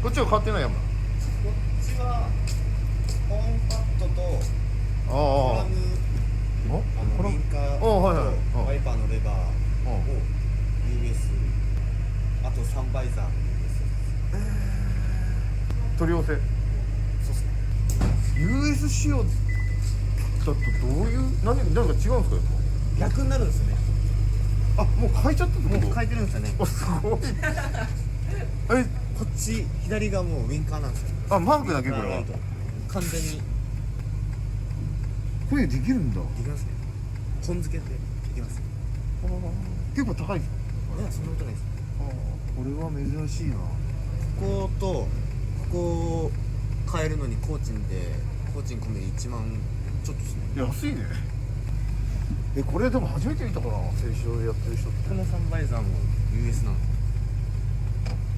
こっちは変わってないやんもん。こっちはコーンパッドとあコラム、これウインカーあはいはいとワイパーのレバーうんを US、あとサンバイザーの US。 取り寄せそうっすね。 US 仕様だとどういう何か違うんですか？逆になるんですよね。あ、もう変えちゃったってこと？もう変えてるんですよね。あ、すごいえ、こっち左がもうウインカーなんですよ。あ、マークだけこれは完全にこれできるんだ。できますね。ポン付けでできます。結構高いですか？いや、そんなことないです。これは珍しいな。こことここを変えるのに工賃込めで1万ちょっとですね。安いね。これでも初めて見たかな、清書やってる人って。このサンバイザーも US なんです。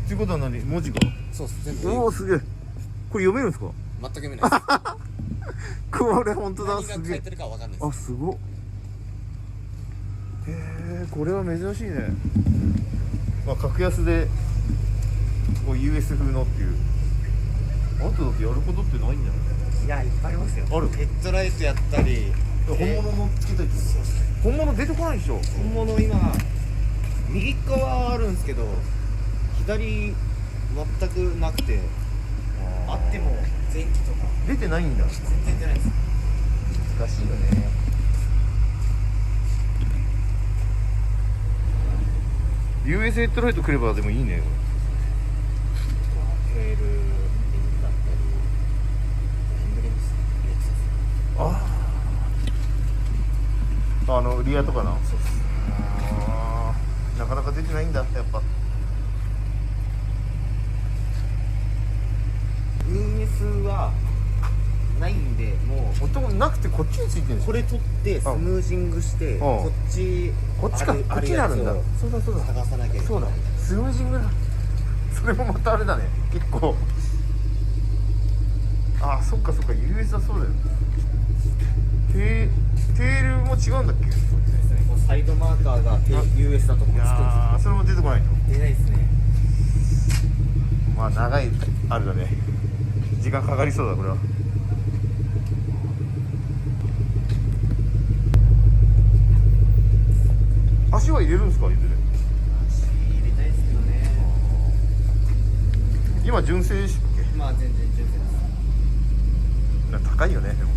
っていうことは何？文字が？そうっす、全部おお、すげえ。これ読めるんですか？全く読めないです。これ本当だ、何がすげえ。書いてるかわかんないです。あ、すごっ。これは珍しいね。まあ格安でこう US 風のっていう。あとだってやることってないんじゃない？いや、いっぱいありますよ。あるヘッドライトやったり、本物のつけたりとか。そうっすね。本物出てこないでしょ。本物今右側はあるんですけど、左全くなくて、あっても前期とか出てないんだ。全然出ないです。難しいよね。US ヘッドライト来ればでもいいね。テールリングだったり、ヘンドリングス、レクサス。リアとかな。そうっす。なかなか出てないんだ、やっぱ。 US はないんで、も音もなくてこっちについてるんでしょ。うこれ取ってスムージングして、こっちこっちか、こっちにあるんだ。そうだそうだ、探さなきゃいけない。そうだ、スムージングだ。それもまたあれだね、結構。あ、そっかそっか、 US はそうだよ。テールも違うんだっけ？このサイドマーカーが US だともうつくんですよ。いやー、それも出てこないと。出ないですね。まあ長いあれだね、時間かかりそうだこれは。足は入れるんですか、いずれ？足入れたいですけどね。今純正でしたっけ？まあ全然純正です。高いよね。でも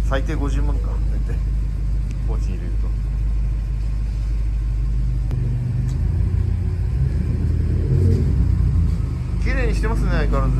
最低50万か、大体ポーチに入れると。綺麗にしてますね、相変わらず。